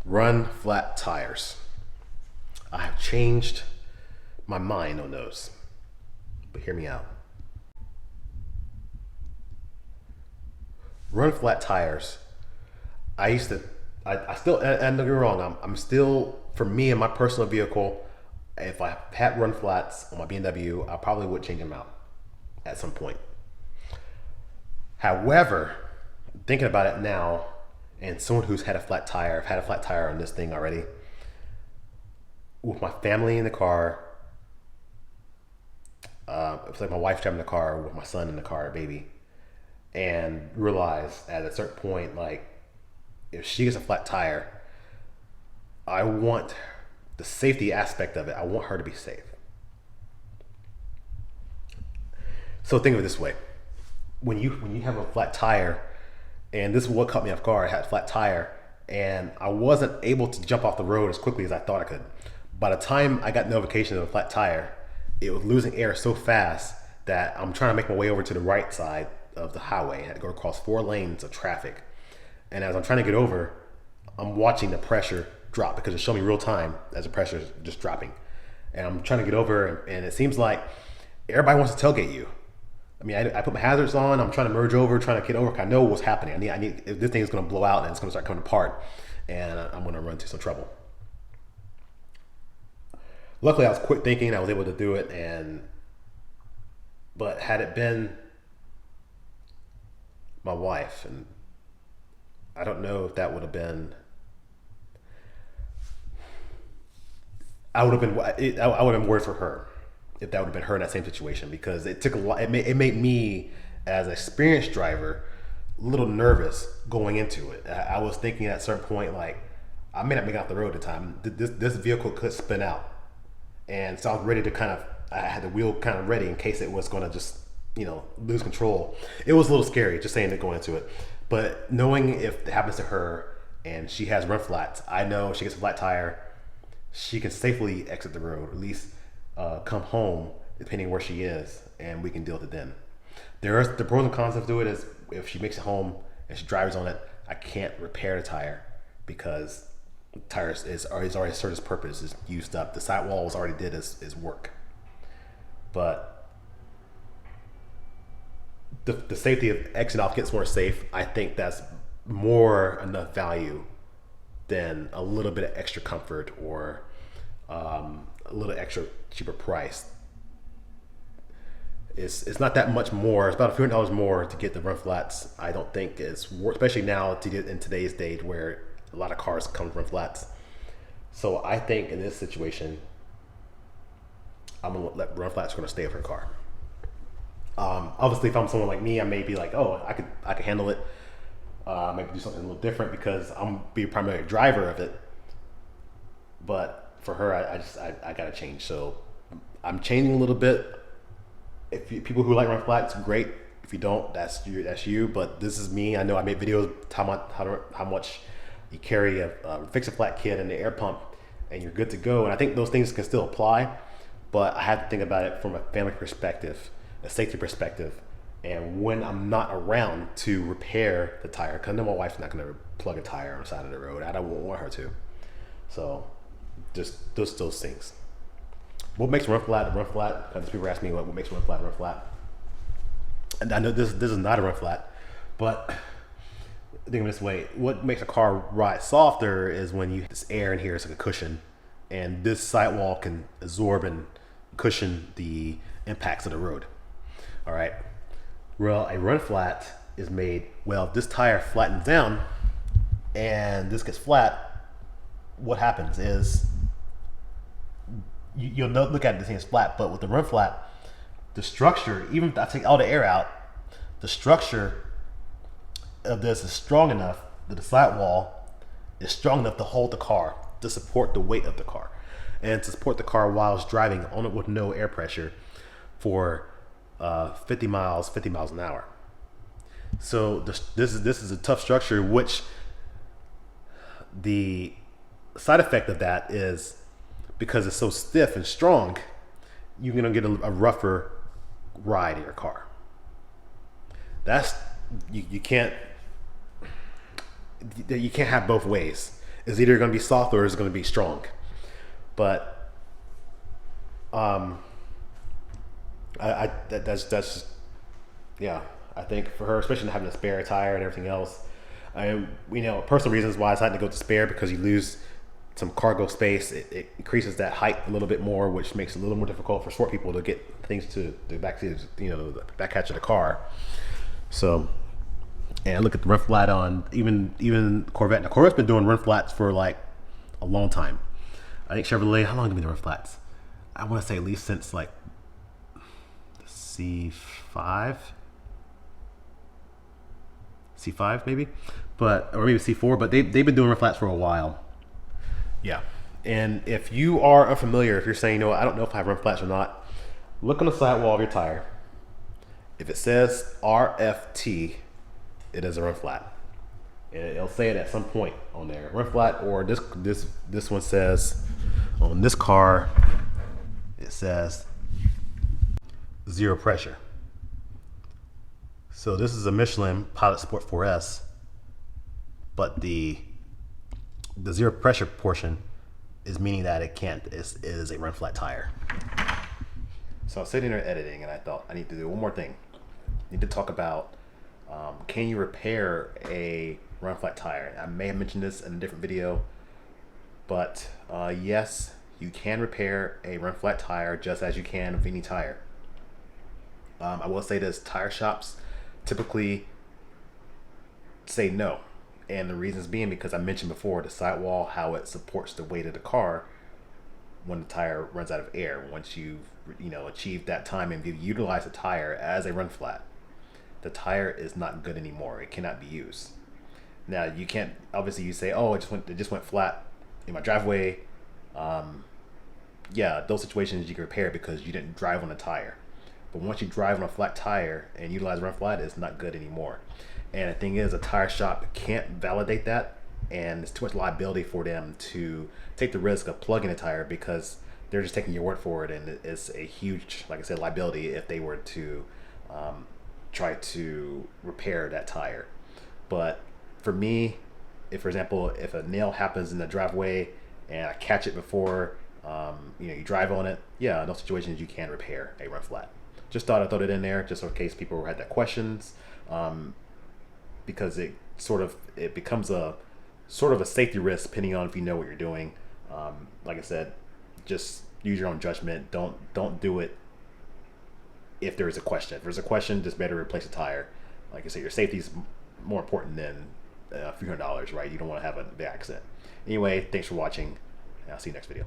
Run flat tires. I have changed my mind on those, but hear me out. Run flat tires. I used to, I still, and don't get me wrong, I'm still, for me in my personal vehicle, if I had run flats on my BMW, I probably would change them out at some point. However, thinking about it now, and someone who's had a flat tire, I've had a flat tire on this thing already, with my family in the car, it's like my wife driving the car with my son in the car, baby, and realize at a certain point, like, if she gets a flat tire, I want the safety aspect of it. I want her to be safe. So think of it this way: when you have a flat tire, and this is what caught me off guard. I had a flat tire, and I wasn't able to jump off the road as quickly as I thought I could. By the time I got notification of a flat tire, it was losing air so fast that I'm trying to make my way over to the right side of the highway. I had to go across 4 lanes of traffic. And as I'm trying to get over, I'm watching the pressure drop because it's showing me real time as the pressure is just dropping. And I'm trying to get over, and it seems like everybody wants to tailgate you. I mean, I put my hazards on. I'm trying to merge over, trying to get over. I know what's happening. I need. If this thing is going to blow out and it's going to start coming apart, and I'm going to run into some trouble. Luckily, I was quick thinking. I was able to do it, but had it been my wife, and I don't know if that would have been. I would have been worried for her if that would have been her in that same situation, because it took a lot. It made me, as an experienced driver, a little nervous going into it. I was thinking at a certain point, like, I may not make it off the road at the time. This vehicle could spin out, and so I was ready to I had the wheel kind of ready in case it was going to just lose control. It was a little scary just saying it going into it, but knowing if it happens to her and she has run flats, I know if she gets a flat tire, she can safely exit the road, at least come home, depending where she is, and we can deal with it then. There are the pros and cons to it. Is if she makes it home and she drives on it, I can't repair the tire because the tire is already served its purpose, is used up. The sidewalls already did its work. But the safety of exit off gets more safe. I think that's more enough value than a little bit of extra comfort or a little extra cheaper price. It's not that much more. It's about a few $100 more to get the run flats. I don't think it's worth, especially now to get in today's day where a lot of cars come with run flats. So I think in this situation, I'm gonna let run flats gonna stay with her car. Obviously, if I'm someone like me, I may be like, oh, I could handle it. Maybe do something a little different because I'm be a primary driver of it. But for her, I gotta change. So I'm changing a little bit. If people who like run flats, great. If you don't, that's you. But this is me. I know I made videos how much you carry a fix a flat kit and the air pump, and you're good to go. And I think those things can still apply. But I have to think about it from a family perspective, a safety perspective, and when I'm not around to repair the tire, because I know my wife's not going to plug a tire on the side of the road. I don't want her to. So just those things. What makes run flat a run flat? Because people ask me what makes run flat a run flat. And I know this is not a run flat, but think of it this way: what makes a car ride softer is when you have this air in here, it's like a cushion, and this sidewall can absorb and cushion the impacts of the road. All right. Well, a run flat is made, well, if this tire flattens down and this gets flat, what happens is you'll look at it, this thing is flat, but with the run flat, the structure, even if I take all the air out, the structure of this is strong enough that the sidewall is strong enough to hold the car, to support the weight of the car, and to support the car while it's driving on it with no air pressure for 50 miles an hour. So this is a tough structure, which the side effect of that is because it's so stiff and strong, you're gonna get a rougher ride in your car. That's you can't have both ways. is either going to be soft or is going to be strong. But that's just, yeah. I think for her, especially having a spare tire and everything else, personal reasons why I decided to go to spare, because you lose some cargo space. It increases that height a little bit more, which makes it a little more difficult for short people to get things to the back to, the back hatch of the car. So, and look at the run flat on even Corvette. Now Corvette's been doing run flats for like a long time. I think Chevrolet, how long have they been doing run flats? I want to say at least since like C5 maybe, or maybe C4, but they've been doing run flats for a while. Yeah. And if you are unfamiliar, if you're saying, I don't know if I have run flats or not, look on the sidewall of your tire. If it says RFT, it is a run flat. And it'll say it at some point on there, run flat, or this one says on this car, it says zero pressure. So this is a Michelin Pilot Sport 4S, but the zero pressure portion is meaning that it is a run flat tire. So I was sitting there editing and I thought I need to do one more thing. I need to talk about can you repair a run flat tire? I may have mentioned this in a different video, but yes, you can repair a run flat tire just as you can with any tire. I will say this, tire shops typically say no. And the reasons being because I mentioned before the sidewall, how it supports the weight of the car when the tire runs out of air. Once you've achieved that time and you utilize the tire as a run flat, the tire is not good anymore. It cannot be used. Now you can't, obviously you say, oh, it just went flat in my driveway. Yeah, those situations you can repair because you didn't drive on a tire. But once you drive on a flat tire and utilize run flat, it's not good anymore. And the thing is, a tire shop can't validate that, and it's too much liability for them to take the risk of plugging a tire because they're just taking your word for it, and it's a huge, like I said, liability if they were to try to repair that tire. But for me, if for example, if a nail happens in the driveway and I catch it before you drive on it, yeah, in those situations you can repair a run flat. Just thought I'd throw it in there just in case people had that questions. Because it becomes a sort of a safety risk depending on if you know what you're doing. Like I said, just use your own judgment. Don't do it if there is a question. If there's a question, just better replace a tire. Like I said, your safety is more important than a few $100, right? You don't want to have a big accident. Anyway, thanks for watching, and I'll see you next video.